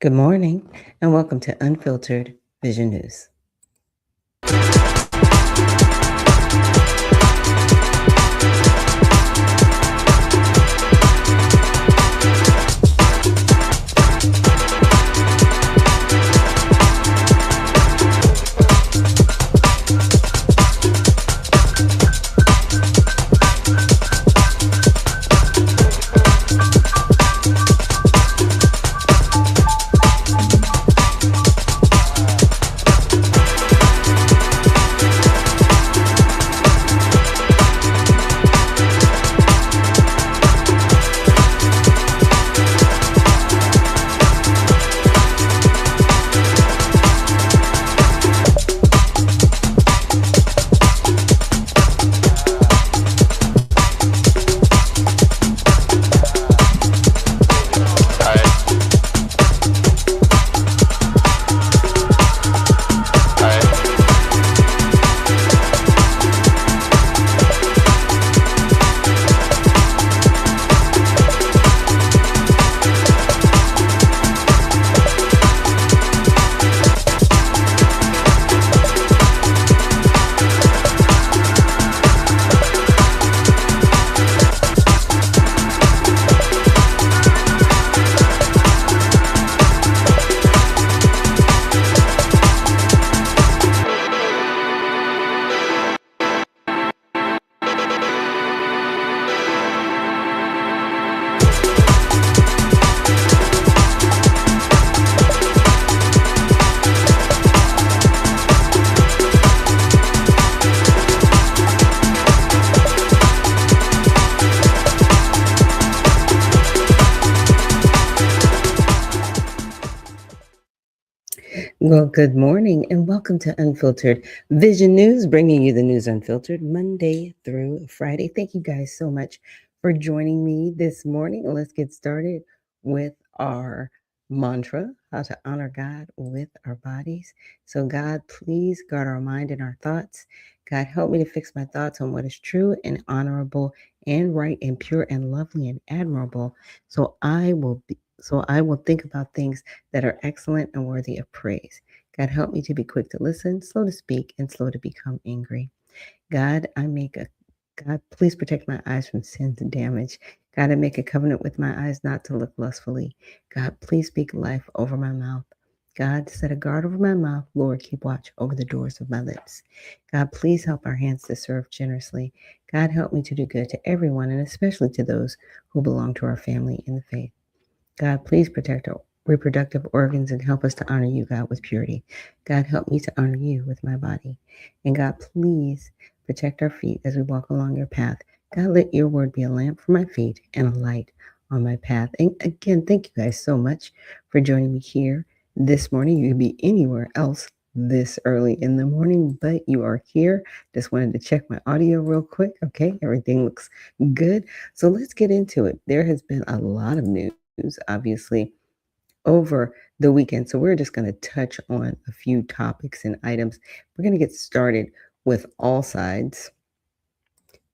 Good morning, and welcome to Unfiltered Vision News. Well, good morning, and welcome to Unfiltered Vision News, bringing you the news unfiltered Monday through Friday. Thank you guys so much for joining me this morning. Let's get started with our mantra, how to honor God with our bodies. So, God, please guard our mind and our thoughts. God, help me to fix my thoughts on what is true and honorable and right and pure and lovely and admirable. So I will think about things that are excellent and worthy of praise. God, help me to be quick to listen, slow to speak, and slow to become angry. God, God, please protect my eyes from sins and damage. God, I make a covenant with my eyes not to look lustfully. God, please speak life over my mouth. God, set a guard over my mouth. Lord, keep watch over the doors of my lips. God, please help our hands to serve generously. God, help me to do good to everyone, and especially to those who belong to our family in the faith. God, please protect our reproductive organs and help us to honor you, God, with purity. God, help me to honor you with my body. And God, please protect our feet as we walk along your path. God, let your word be a lamp for my feet and a light on my path. And again, thank you guys so much for joining me here this morning. You could be anywhere else this early in the morning, but you are here. Just wanted to check my audio real quick. Okay, everything looks good. So let's get into it. There has been a lot of news, obviously, over the weekend. So we're just going to touch on a few topics and items. We're going to get started with All Sides,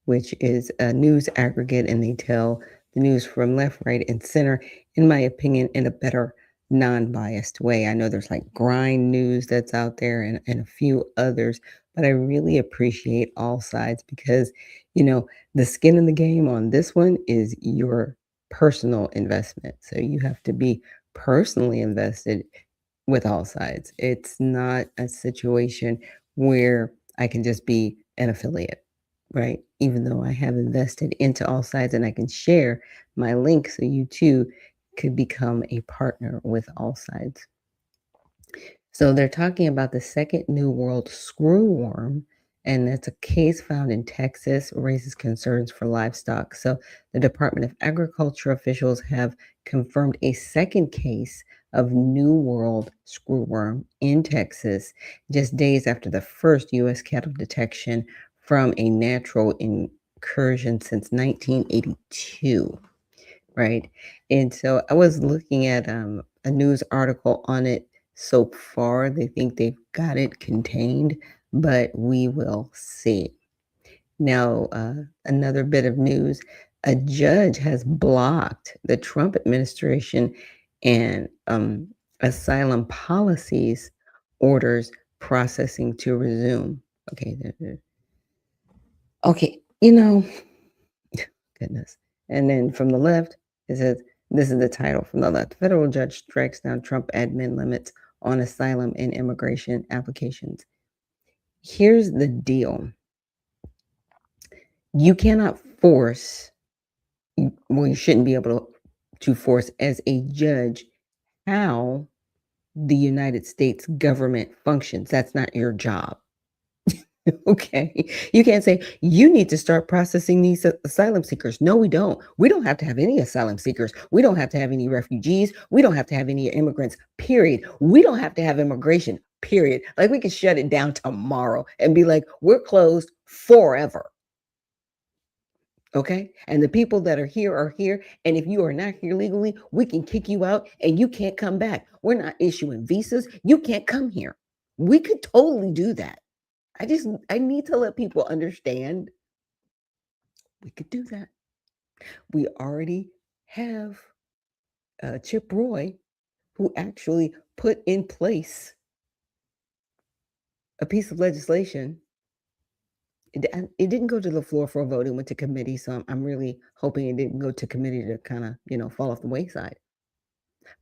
which is a news aggregate, and they tell the news from left, right, and center, in my opinion, in a better non-biased way. I know there's like grind news that's out there and a few others, but I really appreciate All Sides because, the skin in the game on this one is your personal investment. So you have to be personally invested with All Sides. It's not a situation where I can just be an affiliate, right? Even though I have invested into All Sides and I can share my link so you too could become a partner with All Sides. So they're talking about the second New World screwworm, and that's a case found in Texas, raises concerns for livestock. So the Department of Agriculture officials have confirmed a second case of New World screwworm in Texas, just days after the first U.S. cattle detection from a natural incursion since 1982, right? And so I was looking at a news article on it. So far, they think they've got it contained, but we will see. Now, another bit of news, a judge has blocked the Trump administration and Asylum policies orders processing to resume. Okay. Okay. Goodness. And then from the left, it says, this is the title from the left. Federal judge strikes down Trump admin limits on asylum and immigration applications. Here's the deal. You cannot force, well, you shouldn't be able to force as a judge how the United States government functions. That's not your job. Okay. You can't say, you need to start processing these asylum seekers. No, we don't. We don't have to have any asylum seekers. We don't have to have any refugees. We don't have to have any immigrants, period. We don't have to have immigration, period. Like we can shut it down tomorrow and be like, we're closed forever. Okay. And the people that are here. And if you are not here legally, we can kick you out and you can't come back. We're not issuing visas. You can't come here. We could totally do that. I need to let people understand we could do that. We already have Chip Roy, who actually put in place a piece of legislation. It didn't go to the floor for a vote. It went to committee. So I'm really hoping it didn't go to committee to kind of, fall off the wayside.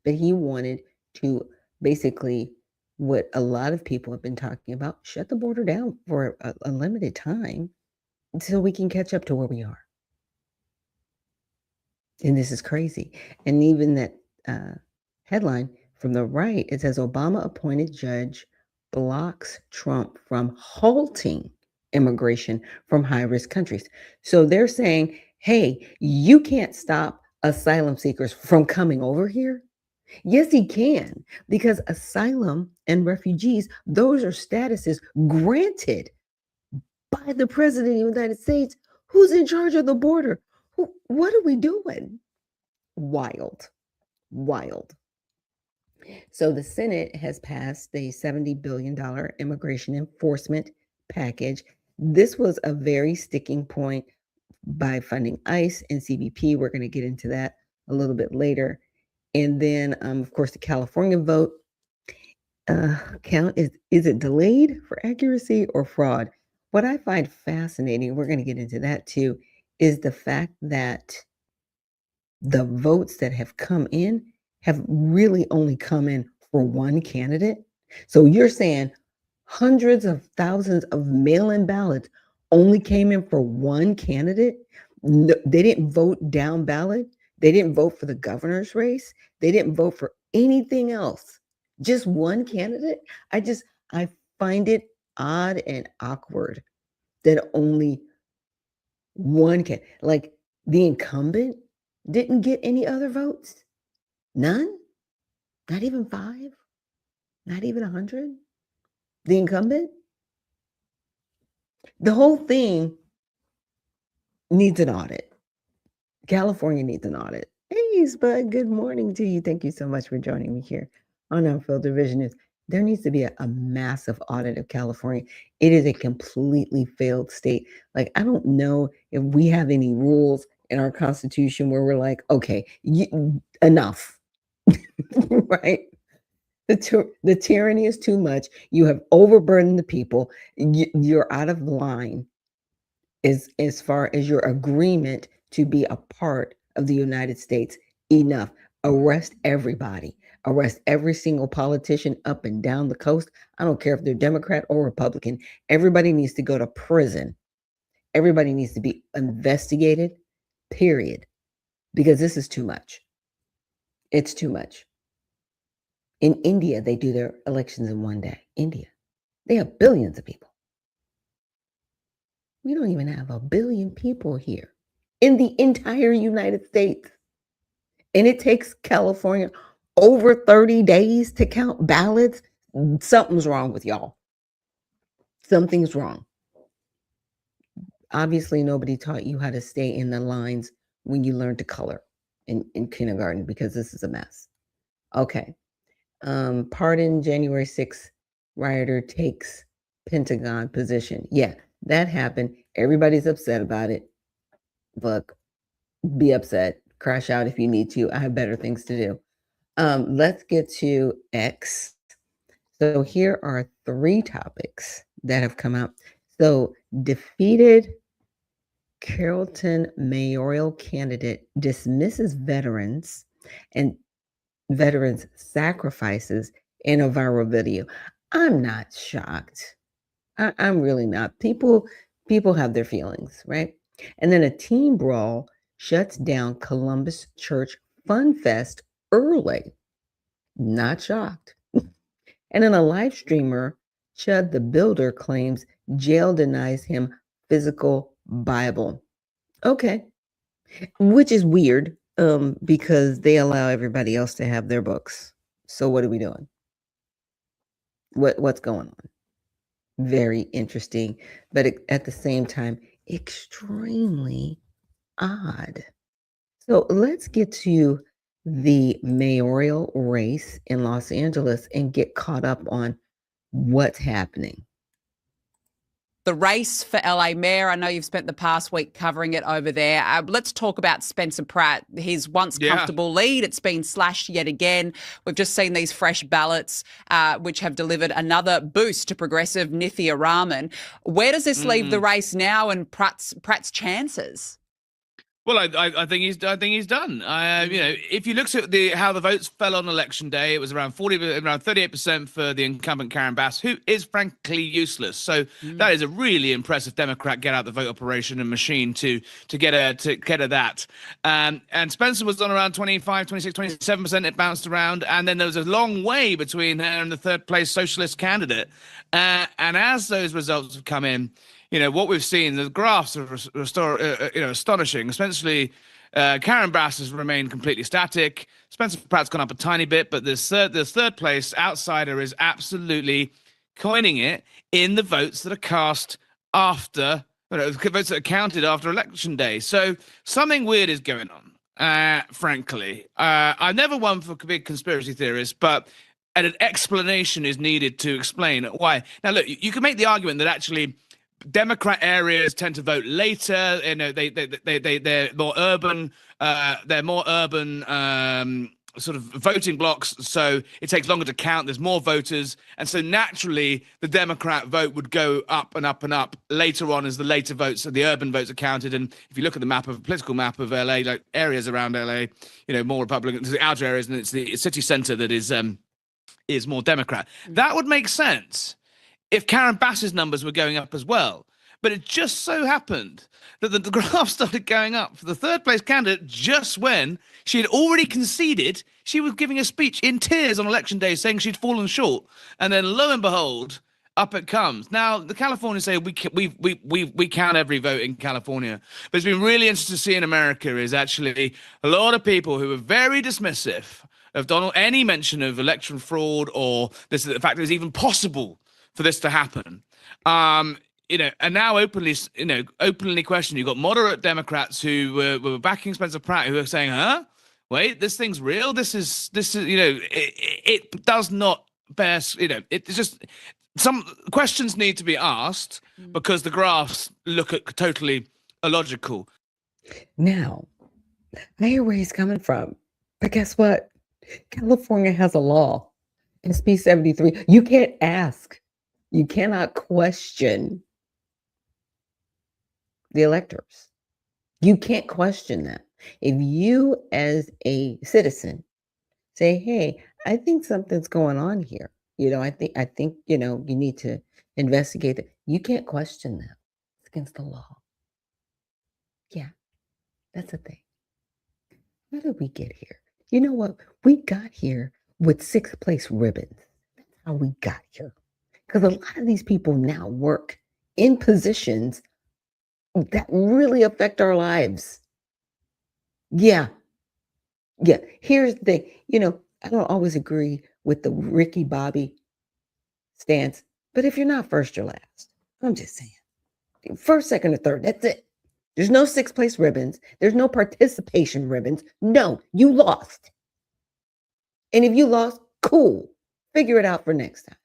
But he wanted to basically, what a lot of people have been talking about, shut the border down for a limited time so we can catch up to where we are. And this is crazy. And even that headline from the right, it says Obama appointed judge blocks Trump from halting immigration from high-risk countries. So they're saying, hey, you can't stop asylum seekers from coming over here. Yes, he can, because asylum and refugees, those are statuses granted by the president of the United States, who's in charge of the border. What are we doing? Wild. So the Senate has passed a $70 billion immigration enforcement package. This was a very sticking point by funding ICE and CBP. We're going to get into that a little bit later. And then, of course, the California vote count, is it delayed for accuracy or fraud? What I find fascinating, we're going to get into that too, is the fact that the votes that have come in have really only come in for one candidate. So you're saying hundreds of thousands of mail-in ballots only came in for one candidate? No, they didn't vote down ballot. They didn't vote for the governor's race. They didn't vote for anything else. Just one candidate? I find it odd and awkward that only one can, like, the incumbent didn't get any other votes? None? Not even 5? Not even 100? The incumbent? The whole thing needs an audit. California needs an audit. Hey, Spud, good morning to you. Thank you so much for joining me here on Unfiltered Vision News. There needs to be a massive audit of California. It is a completely failed state. Like, I don't know if we have any rules in our Constitution where we're like, okay, enough, right? The tyranny is too much. You have overburdened the people. You're out of line as far as your agreement to be a part of the United States. Enough. Arrest everybody. Arrest every single politician up and down the coast. I don't care if they're Democrat or Republican. Everybody needs to go to prison. Everybody needs to be investigated, period. Because this is too much. It's too much. In India, they do their elections in one day. India. They have billions of people. We don't even have a billion people here in the entire United States. And it takes California over 30 days to count ballots. Something's wrong with y'all. Something's wrong. Obviously, nobody taught you how to stay in the lines when you learned to color in kindergarten, because this is a mess. Okay. Pardon January 6th rioter takes Pentagon position. Yeah, that happened. Everybody's upset about it. Look, be upset. Crash out if you need to. I have better things to do. Let's get to X. So here are 3 topics that have come out. So defeated Carrollton mayoral candidate dismisses veterans and veterans sacrifices in a viral video. I'm not shocked. I'm really not. People have their feelings, right? And then a teen brawl shuts down Columbus Church Fun Fest early. Not shocked. And then a live streamer, Chud the Builder, claims jail denies him physical Bible. Okay, which is weird, because they allow everybody else to have their books. So what are we doing? What's going on? Very interesting, but at the same time, extremely odd. So let's get to the mayoral race in Los Angeles and get caught up on what's happening. The race for LA Mayor. I know you've spent the past week covering it over there. Let's talk about Spencer Pratt. His once comfortable lead, it's been slashed yet again. We've just seen these fresh ballots, which have delivered another boost to progressive Nithya Raman. Where does this leave the race now and Pratt's chances? Well, I think he's done. You know, if you look at how the votes fell on election day, it was around 38% for the incumbent Karen Bass, who is frankly useless. So that is a really impressive Democrat get out the vote operation and machine to get her that. And Spencer was on around 25, 26, 27%. It bounced around, and then there was a long way between her and the third place socialist candidate. And as those results have come in, you know, what we've seen, the graphs are astonishing. Essentially, Karen Bass has remained completely static. Spencer Pratt's gone up a tiny bit, but this third place outsider is absolutely coining it in the votes that are cast after, votes that are counted after election day. So something weird is going on, frankly. I'm never one for big conspiracy theorists, but an explanation is needed to explain why. Now, look, you can make the argument that actually Democrat areas tend to vote later. You know, they're more urban. They're more urban sort of voting blocks, so it takes longer to count. There's more voters, and so naturally the Democrat vote would go up and up and up later on as the later votes, the urban votes are counted. And if you look at the political map of LA, like areas around LA, you know, more Republican, the outer areas, and it's the city center that is more Democrat. That would make sense if Karen Bass's numbers were going up as well. But it just so happened that the graph started going up for the third place candidate just when she had already conceded. She was giving a speech in tears on election day saying she'd fallen short. And then lo and behold, up it comes. Now, the Californians say we count every vote in California. But it's been really interesting to see in America is actually a lot of people who are very dismissive of any mention of election fraud or the fact that it's even possible for this to happen, you know, and now openly question. You've got moderate Democrats who were backing Spencer Pratt, who are saying, "Huh, wait, this thing's real. This is, you know, it does not bear, you know, it's just some questions need to be asked because the graphs look totally illogical." Now, I hear where he's coming from, but guess what? California has a law, SB 73. You can't ask. You cannot question the electors. You can't question them. If you, as a citizen, say, "Hey, I think something's going on here. You know, I think you know, you need to investigate it." You can't question them. It's against the law. Yeah, that's a thing. How did we get here? You know what? We got here with sixth place ribbons. That's how we got here. Because a lot of these people now work in positions that really affect our lives. Yeah. Here's the thing. You know, I don't always agree with the Ricky Bobby stance, but if you're not first, you're last. I'm just saying. First, second, or third, that's it. There's no sixth place ribbons. There's no participation ribbons. No, you lost. And if you lost, cool. Figure it out for next time.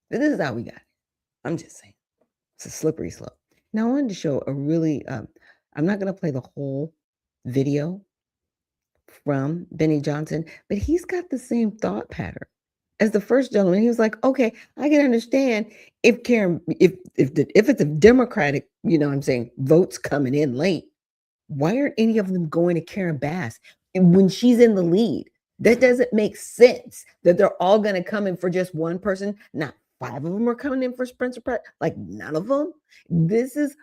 But this is how we got it. I'm just saying. It's a slippery slope. Now, I wanted to show a really, I'm not going to play the whole video, from Benny Johnson, but he's got the same thought pattern as the first gentleman. He was like, okay, I can understand if it's a Democratic, you know what I'm saying, votes coming in late, why aren't any of them going to Karen Bass when she's in the lead? That doesn't make sense that they're all going to come in for just one person. Not 5 of them are coming in for Spencer Pratt. Like none of them. This is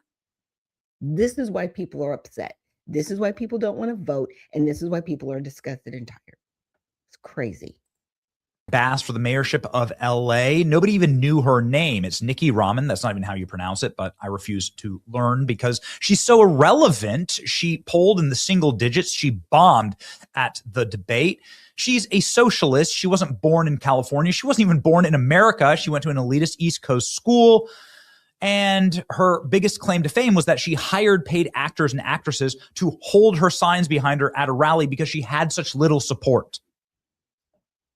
why people are upset. This is why people don't want to vote. And this is why people are disgusted and tired. It's crazy. Bass for the mayorship of LA. Nobody even knew her name. It's Nikki Raman. That's not even how you pronounce it, but I refuse to learn because she's so irrelevant. She polled in the single digits. She bombed at the debate. She's a socialist. She wasn't born in California. She wasn't even born in America. She went to an elitist East Coast school. And her biggest claim to fame was that she hired paid actors and actresses to hold her signs behind her at a rally because she had such little support.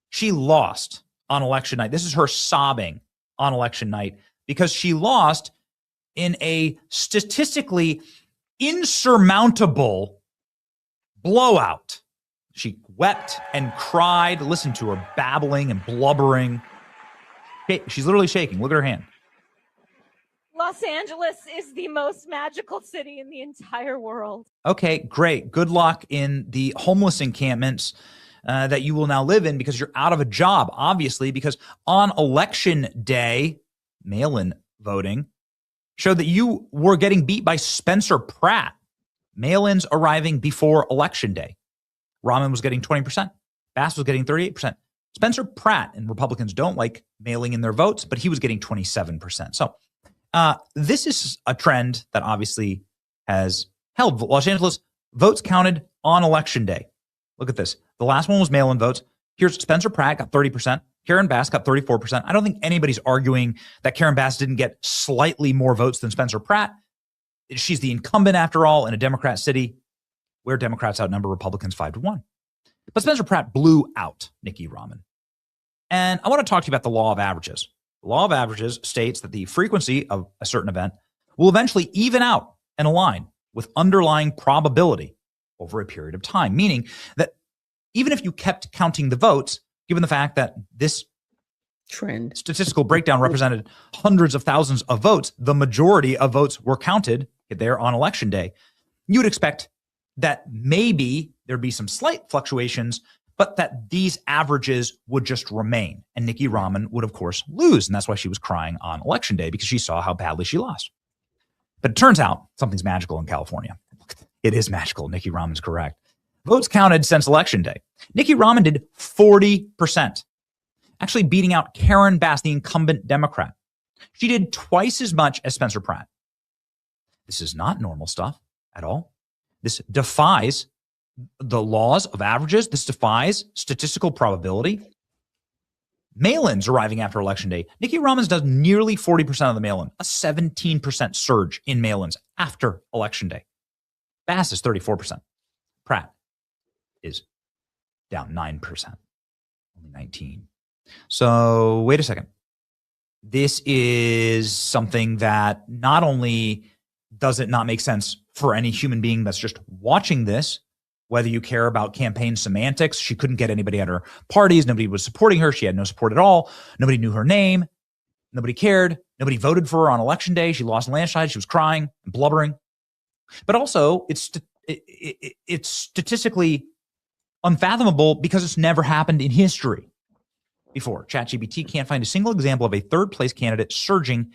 She lost on election night. This is her sobbing on election night because she lost in a statistically insurmountable blowout. She wept and cried. Listen to her babbling and blubbering. She's literally shaking. Look at her hand. Los Angeles is the most magical city in the entire world. Okay, great. Good luck in the homeless encampments that you will now live in because you're out of a job, obviously, because on election day, mail-in voting showed that you were getting beat by Spencer Pratt. Mail-ins arriving before election day. Raman was getting 20%. Bass was getting 38%. Spencer Pratt, and Republicans don't like mailing in their votes, but he was getting 27%. So this is a trend that obviously has held. Los Angeles votes counted on election day. Look at this. The last one was mail-in votes. Here's Spencer Pratt got 30%. Karen Bass got 34%. I don't think anybody's arguing that Karen Bass didn't get slightly more votes than Spencer Pratt. She's the incumbent, after all, in a Democrat city where Democrats outnumber Republicans 5-1. But Spencer Pratt blew out Nikki Raman. And I want to talk to you about the law of averages. The law of averages states that the frequency of a certain event will eventually even out and align with underlying probability over a period of time, meaning that even if you kept counting the votes, given the fact that this trend statistical breakdown represented hundreds of thousands of votes, the majority of votes were counted there on election day, you would expect that maybe there'd be some slight fluctuations, but that these averages would just remain. And Nikki Raman would, of course, lose. And that's why she was crying on election day, because she saw how badly she lost. But it turns out something's magical in California. It is magical. Nikki Raman's correct. Votes counted since election day. Nikki Raman did 40%, actually beating out Karen Bass, the incumbent Democrat. She did twice as much as Spencer Pratt. This is not normal stuff at all. This defies the laws of averages. This defies statistical probability. Mail-ins arriving after election day. Nikki Raman does nearly 40% of the mail-in, a 17% surge in mail-ins after election day. Bass is 34%. Pratt is down 9%, only 19. So wait a second. This is something that not only does it not make sense for any human being that's just watching this, whether you care about campaign semantics. She couldn't get anybody at her parties. Nobody was supporting her. She had no support at all. Nobody knew her name. Nobody cared. Nobody voted for her on election day. She lost landslide. She was crying and blubbering. But also, it's statistically unfathomable because it's never happened in history before. ChatGPT can't find a single example of a third-place candidate surging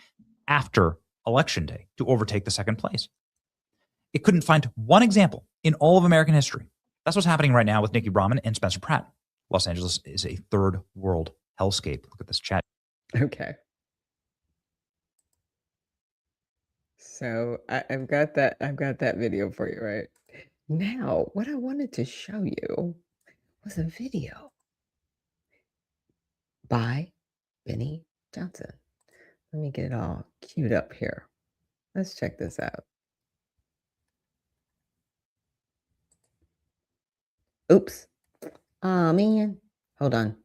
after election day to overtake the second place. It couldn't find one example in all of American history. That's what's happening right now with Nikki Raman and Spencer Pratt. Los Angeles is a third world hellscape. Look at this chat. Okay. So I've got that video for you right now. What I wanted to show you was a video by Benny Johnson. Let me get it all queued up here. Let's check this out. Oops. Oh, man. Hold on.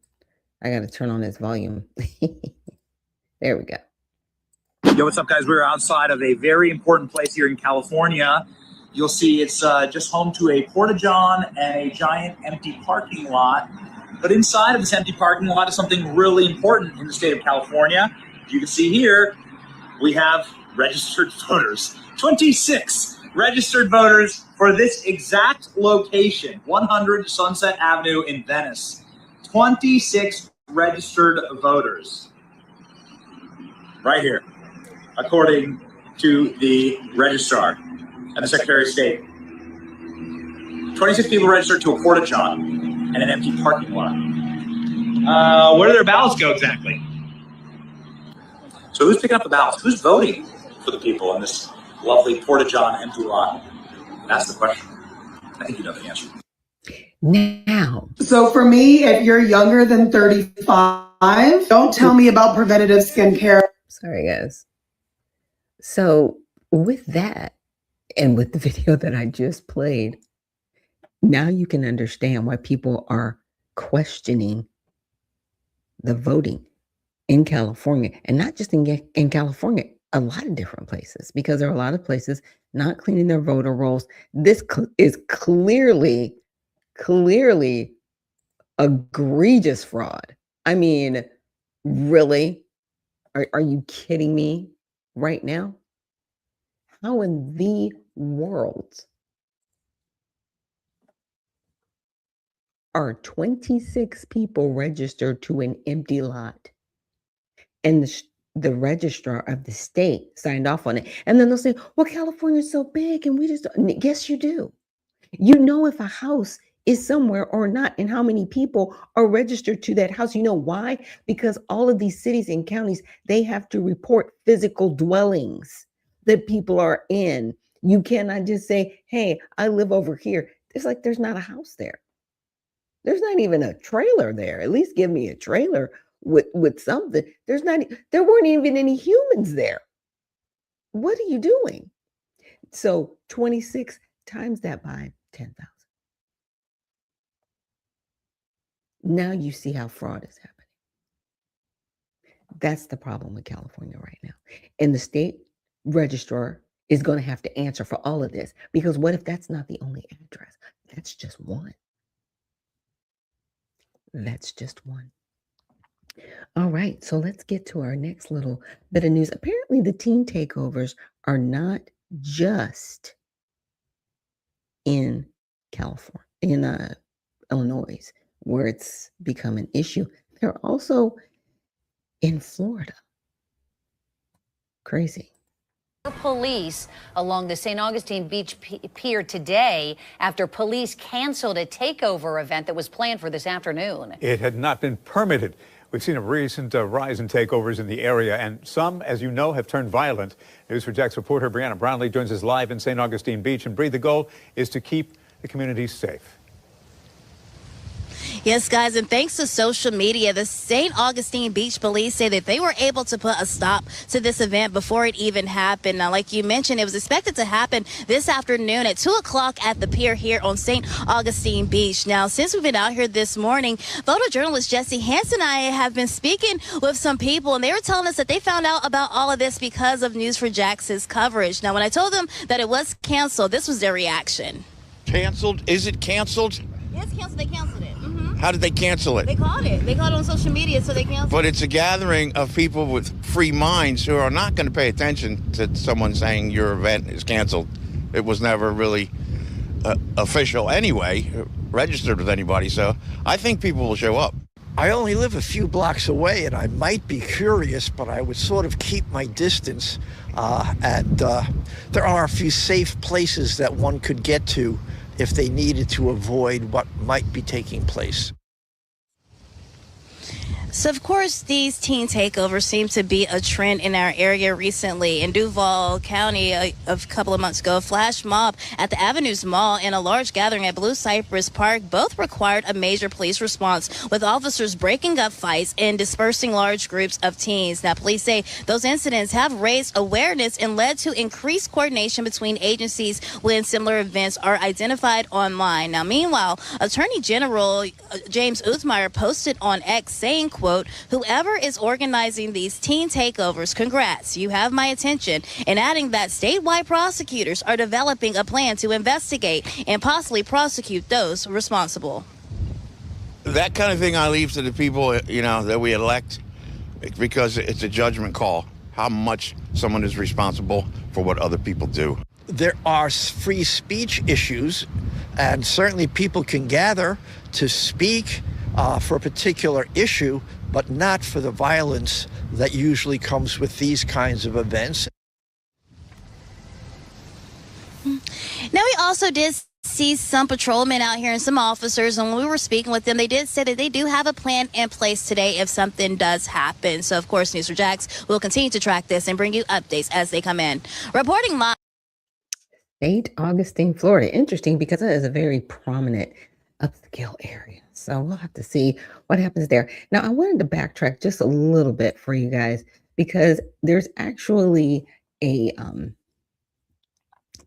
I got to turn on this volume. There we go. Yo, what's up, guys? We're outside of a very important place here in California. you'll see it's just home to a porta-john and a giant empty parking lot. But inside of this empty parking lot is something really important in the state of California. As you can see here, we have registered voters. 26 registered voters for this exact location, 100 Sunset Avenue in Venice. 26 registered voters. Right here, according to the registrar and the Secretary of State. 26 people registered to a porta-john and an empty parking lot. Where do their ballots go exactly? So who's picking up the ballots? Who's voting for the people in this lovely porta-john empty lot? That's the question. I think you know the answer. Now. So for me, if you're younger than 35, don't tell me about preventative skincare. Sorry, guys. So with that, and with the video that I just played, now you can understand why people are questioning the voting in California, and not just in California, a lot of different places, because there are a lot of places not cleaning their voter rolls. This is clearly egregious fraud. I mean, really? Are you kidding me right now? How in the world are 26 people registered to an empty lot, and the registrar of the state signed off on it? And then they'll say, well, California's so big and we just don't. Yes, you do. You know if a house is somewhere or not, and how many people are registered to that house. You know why? Because all of these cities and counties, they have to report physical dwellings that people are in. You cannot just say, hey, I live over here. It's like there's not a house there. There's not even a trailer there. At least give me a trailer with something. There weren't even any humans there. What are you doing? So 26 times that by 10,000. Now you see how fraud is happening. That's the problem with California right now. And the state registrar is going to have to answer for all of this, because what if that's not the only address? That's just one. That's just one. All right, so let's get to our next little bit of news. Apparently, the teen takeovers are not just in California, in Illinois, where it's become an issue. They're also in Florida. Crazy. Police along the St. Augustine Beach Pier today after police canceled a takeover event that was planned for this afternoon. It had not been permitted. We've seen a recent rise in takeovers in the area, and some, as you know, have turned violent. News4Jax reporter Brianna Brownlee joins us live in St. Augustine Beach. And Bree, the goal is to keep the community safe. Yes, guys, and thanks to social media, the St. Augustine Beach Police say that they were able to put a stop to this event before it even happened. Now, like you mentioned, it was expected to happen this afternoon at 2 o'clock at the pier here on St. Augustine Beach. Now, since we've been out here this morning, photojournalist Jesse Hansen and I have been speaking with some people, and they were telling us that they found out about all of this because of News4Jax's coverage. Now, when I told them that it was canceled, this was their reaction. Canceled? Is it canceled? Yes, canceled. They canceled it. How did they cancel it? They called it. They called it on social media, so they canceled it. But it's a gathering of people with free minds who are not going to pay attention to someone saying your event is canceled. It was never really official anyway, registered with anybody, so I think people will show up. I only live a few blocks away, and I might be curious, but I would sort of keep my distance. There are a few safe places that one could get to if they needed to avoid what might be taking place. So, of course, these teen takeovers seem to be a trend in our area recently. In Duval County, a couple of months ago, a flash mob at the Avenues Mall and a large gathering at Blue Cypress Park both required a major police response, with officers breaking up fights and dispersing large groups of teens. Now, police say those incidents have raised awareness and led to increased coordination between agencies when similar events are identified online. Now, meanwhile, Attorney General James Uthmeyer posted on X saying, quote, "Whoever is organizing these teen takeovers, congrats, you have my attention," and adding that statewide prosecutors are developing a plan to investigate and possibly prosecute those responsible. That kind of thing I leave to the people, that we elect, because it's a judgment call, how much someone is responsible for what other people do. There are free speech issues, and certainly people can gather to speak for a particular issue, but not for the violence that usually comes with these kinds of events. Now, we also did see some patrolmen out here and some officers, and when we were speaking with them, they did say that they do have a plan in place today if something does happen. So, of course, News4Jax will continue to track this and bring you updates as they come in. Reporting live. St. Augustine, Florida. Interesting because it is a very prominent upscale area. So we'll have to see what happens there. Now, I wanted to backtrack just a little bit for you guys because there's actually a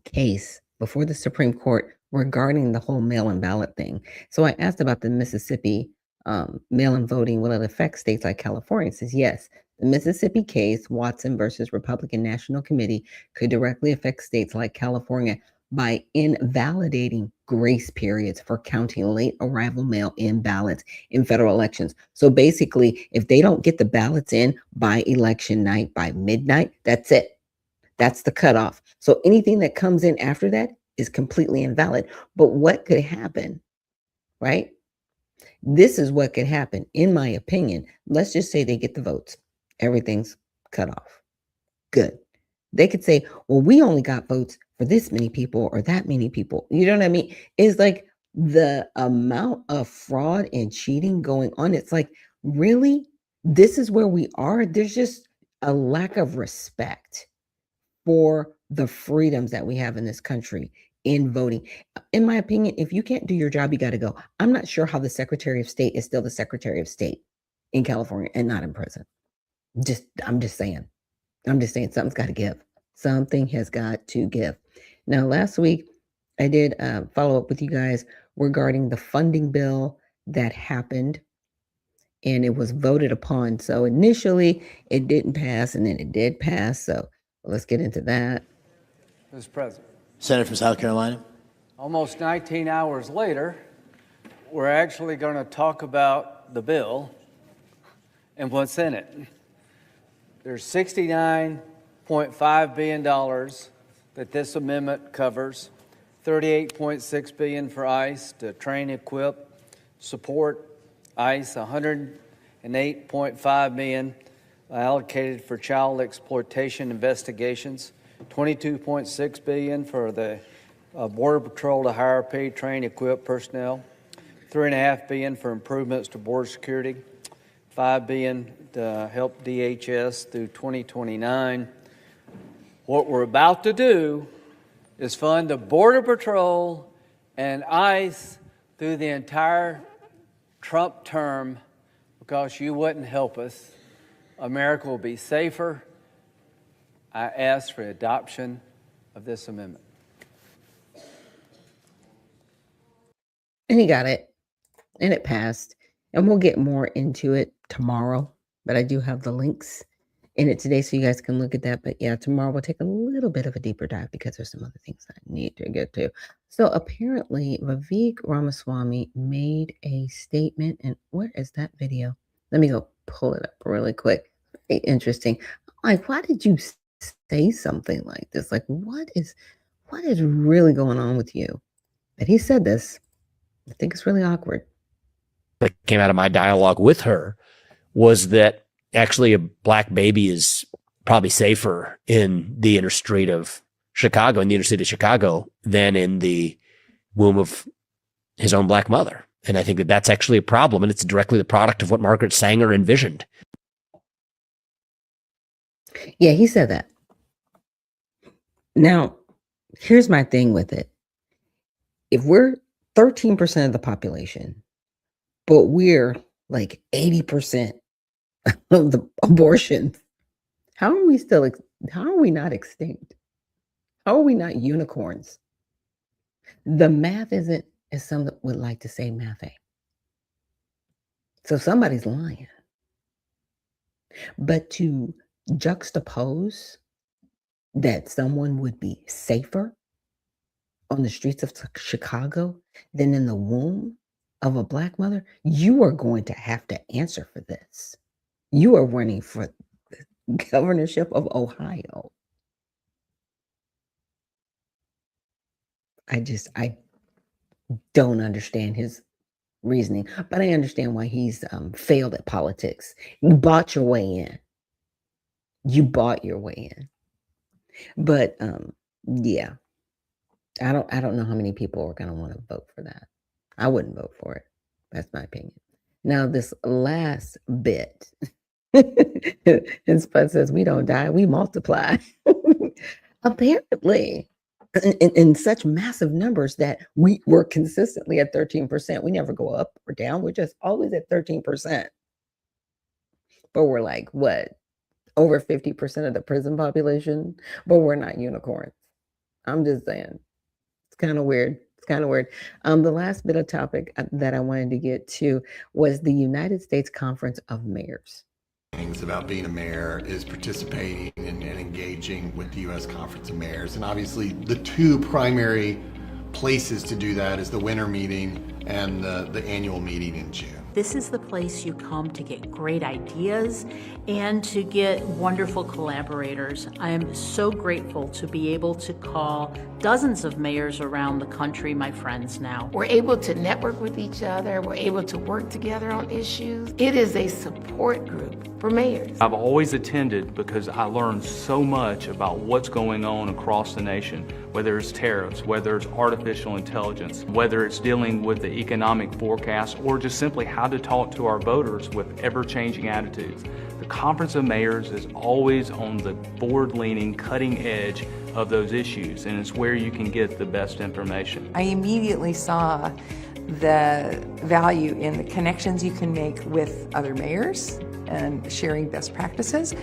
case before the Supreme Court regarding the whole mail-in ballot thing. So I asked about the Mississippi mail-in voting. Will it affect states like California? It says yes. The Mississippi case, Watson versus Republican National Committee, could directly affect states like California by invalidating grace periods for counting late arrival mail-in ballots in federal elections. So basically, if they don't get the ballots in by election night, by midnight, that's it. That's the cutoff. So anything that comes in after that is completely invalid. But what could happen, right? This is what could happen, in my opinion. Let's just say they get the votes. Everything's cut off. Good. They could say, well, we only got votes for this many people or that many people. You know what I mean? It's like the amount of fraud and cheating going on. It's like, really? This is where we are? There's just a lack of respect for the freedoms that we have in this country in voting. In my opinion, if you can't do your job, you got to go. I'm not sure how the Secretary of State is still the Secretary of State in California and not in prison. I'm just saying something's got to give. Something has got to give. Now, last week, I did follow up with you guys regarding the funding bill that happened, and it was voted upon. So initially, it didn't pass, and then it did pass. So let's get into that. Mr. President. Senator from South Carolina. Almost 19 hours later, we're actually going to talk about the bill and what's in it. There's $69.5 billion that this amendment covers, $38.6 billion for ICE to train, equip, support ICE, $108.5 million allocated for child exploitation investigations, $22.6 billion for the Border Patrol to hire, pay, train, equip personnel, $3.5 billion for improvements to border security, $5 billion to help DHS through 2029. What we're about to do is fund the Border Patrol and ICE through the entire Trump term because you wouldn't help us. America will be safer. I ask for adoption of this amendment. And he got it, and it passed. And we'll get more into it tomorrow, but I do have the links in it today so you guys can look at that. But yeah, tomorrow we'll take a little bit of a deeper dive because there's some other things I need to get to. So apparently Vivek Ramaswamy made a statement, and where is that video? Let me go pull it up really quick. Very interesting. Like, why did you say something like this? Like, what is really going on with you? But he said this. I think it's really awkward. That came out of my dialogue with her was that actually a black baby is probably safer in the interstate of Chicago, than in the womb of his own black mother. And I think that that's actually a problem, and it's directly the product of what Margaret Sanger envisioned. Yeah, he said that. Now, here's my thing with it. If we're 13% of the population, but we're like 80% of the abortions, how are we not extinct? How are we not unicorns? The math isn't, as some would like to say, mathe. So somebody's lying. But to juxtapose that someone would be safer on the streets of Chicago than in the womb of a Black mother, you are going to have to answer for this. You are running for the governorship of Ohio. I don't understand his reasoning, but I understand why he's failed at politics. You bought your way in. You bought your way in. But yeah, I don't know how many people are going to want to vote for that. I wouldn't vote for it. That's my opinion. Now, this last bit, and Spud says, we don't die, we multiply. Apparently, in such massive numbers that we were consistently at 13%. We never go up or down. We're just always at 13%. But we're like, what? Over 50% of the prison population? But we're not unicorns. I'm just saying. It's kind of weird. It's kind of weird. The last bit of topic that I wanted to get to was the United States Conference of Mayors. Things about being a mayor is participating and engaging with the U.S. Conference of Mayors. And obviously the two primary places to do that is the winter meeting and the annual meeting in June. This is the place you come to get great ideas and to get wonderful collaborators. I am so grateful to be able to call dozens of mayors around the country my friends now. We're able to network with each other. We're able to work together on issues. It is a support group for mayors. I've always attended because I learned so much about what's going on across the nation, whether it's tariffs, whether it's artificial intelligence, whether it's dealing with the economic forecast, or just simply how to talk to our voters with ever-changing attitudes. The Conference of Mayors is always on the forward-leaning, cutting edge of those issues, and it's where you can get the best information. I immediately saw the value in the connections you can make with other mayors and sharing best practices.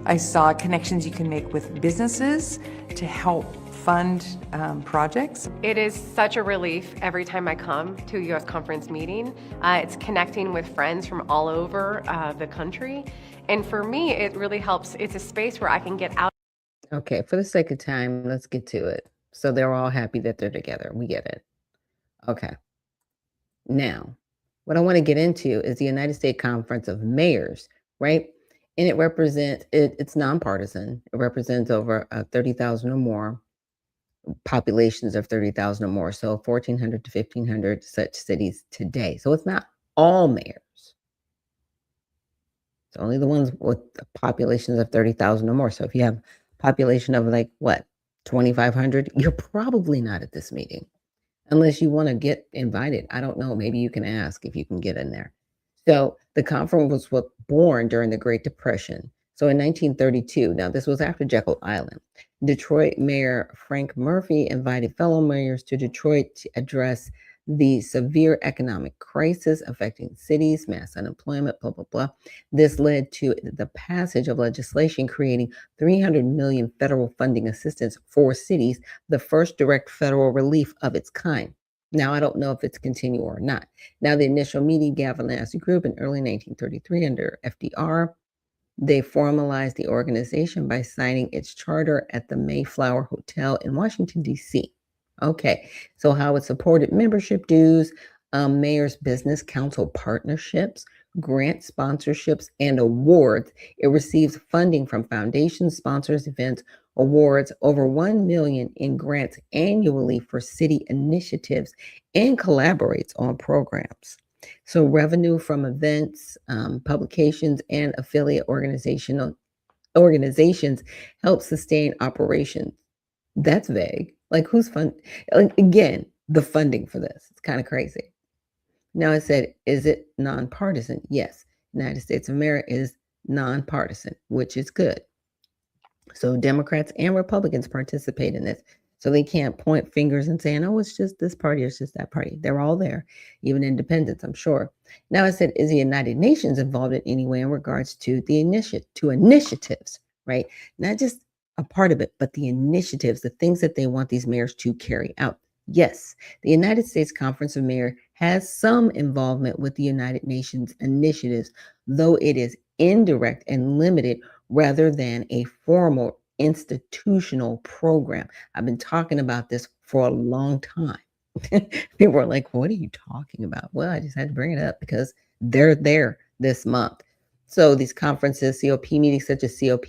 I saw connections you can make with businesses to help fund projects. It is such a relief every time I come to a U.S. conference meeting. It's connecting with friends from all over the country. And for me, it really helps. It's a space where I can get out. Okay, for the sake of time, let's get to it. So they're all happy that they're together. We get it. Okay. Now, what I want to get into is the United States Conference of Mayors, right? And it represents, it's nonpartisan. It represents over 30,000 or more, populations of 30,000 or more. So 1,400 to 1,500 such cities today. So it's not all mayors. It's only the ones with populations of 30,000 or more. So if you have a population of like, what, 2,500, you're probably not at this meeting. Unless you want to get invited. I don't know. Maybe you can ask if you can get in there. So the conference was born during the Great Depression. So in 1932, now this was after Jekyll Island, Detroit Mayor Frank Murphy invited fellow mayors to Detroit to address the severe economic crisis affecting cities, mass unemployment, blah, blah, blah. This led to the passage of legislation creating $300 million federal funding assistance for cities, the first direct federal relief of its kind. Now, I don't know if it's continual or not. Now, the initial meeting galvanized the group in early 1933 under FDR. They formalized the organization by signing its charter at the Mayflower Hotel in Washington, D.C. Okay, so how it supported membership dues, mayor's business council partnerships, grant sponsorships, and awards. It receives funding from foundations, sponsors, events, awards, over $1 million in grants annually for city initiatives, and collaborates on programs. So revenue from events, publications, and affiliate organizations help sustain operations. That's vague. Like who's again, the funding for this. It's kind of crazy. Now I said, is it nonpartisan? Yes. United States of America is nonpartisan, which is good. So Democrats and Republicans participate in this. So they can't point fingers and saying, oh, it's just this party, it's just that party. They're all there, even independents, I'm sure. Now I said, is the United Nations involved in any way in regards to the initiatives, right? Not just a part of it, but the initiatives, the things that they want these mayors to carry out. Yes, the United States Conference of Mayors has some involvement with the United Nations initiatives, though it is indirect and limited rather than a formal institutional program. I've been talking about this for a long time. People are like, what are you talking about? Well, I just had to bring it up because they're there this month. So these conferences, COP meetings such as COP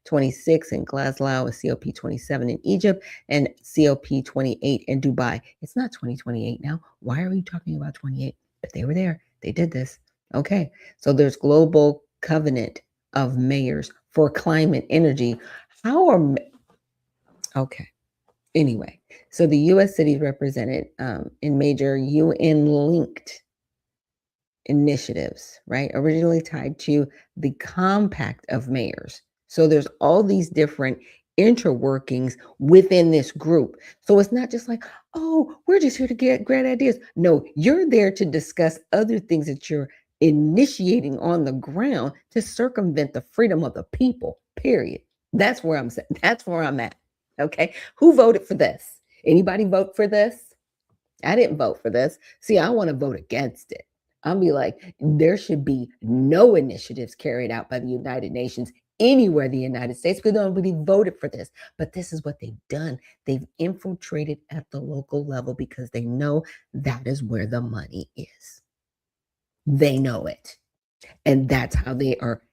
26 in Glasgow and COP 27 in Egypt and COP 28 in Dubai. It's not 2028 now. Why are we talking about 28? But they were there. They did this. Okay. So there's Global Covenant of Mayors for Climate Energy. How are... Okay. Anyway, so the U.S. cities represented in major UN-linked initiatives, right? Originally tied to the Compact of Mayors. So there's all these different interworkings within this group. So it's not just like, oh, we're just here to get great ideas. No, you're there to discuss other things that you're initiating on the ground to circumvent the freedom of the people, period. That's where I'm saying. That's where I'm at. Okay. Who voted for this? Anybody vote for this? I didn't vote for this. See, I want to vote against it. I'll be like, there should be no initiatives carried out by the United Nations anywhere in the United States because nobody voted for this. But this is what they've done. They've infiltrated at the local level because they know that is where the money is. They know it. And that's how they are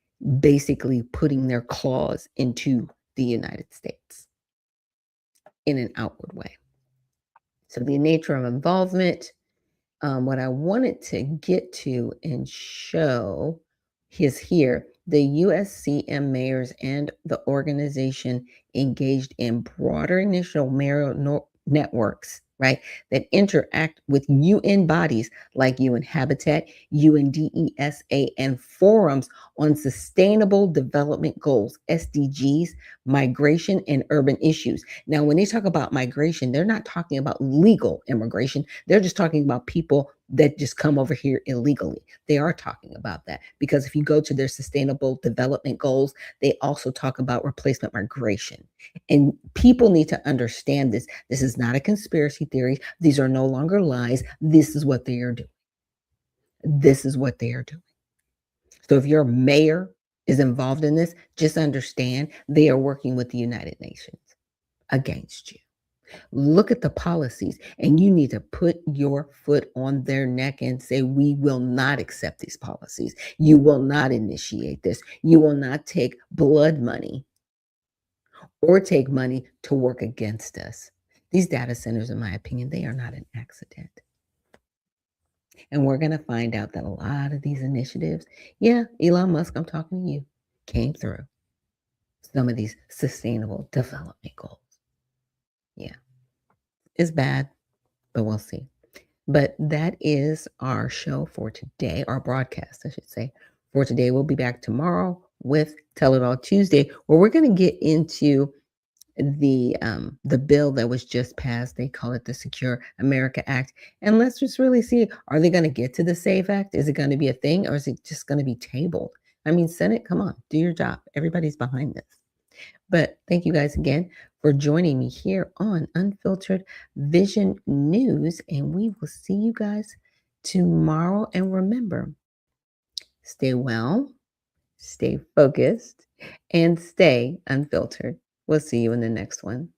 basically putting their claws into the United States in an outward way. So the nature of involvement, what I wanted to get to and show is here. The USCM mayors and the organization engaged in broader initial mayor networks, right, that interact with UN bodies like UN Habitat, UNDESA, and forums on sustainable development goals, SDGs, migration, and urban issues. Now, when they talk about migration, they're not talking about legal immigration. They're just talking about people that just come over here illegally. They are talking about that because if you go to their sustainable development goals, they also talk about replacement migration. And people need to understand this. This is not a conspiracy theory. These are no longer lies. This is what they are doing. This is what they are doing. So if your mayor is involved in this, just understand they are working with the United Nations against you. Look at the policies, and you need to put your foot on their neck and say, we will not accept these policies. You will not initiate this. You will not take blood money or take money to work against us. These data centers, in my opinion, they are not an accident. And we're going to find out that a lot of these initiatives, yeah, Elon Musk, I'm talking to you, came through some of these sustainable development goals. Yeah. It's bad, but we'll see. But that is our show for today, our broadcast, I should say, for today. We'll be back tomorrow with Tell It All Tuesday, where we're going to get into the bill that was just passed. They call it the Secure America Act. And let's just really see, are they going to get to the SAFE Act? Is it going to be a thing, or is it just going to be tabled? I mean, Senate, come on, do your job. Everybody's behind this. But thank you guys again for joining me here on Unfiltered Vision News. And we will see you guys tomorrow. And remember, stay well, stay focused, and stay unfiltered. We'll see you in the next one.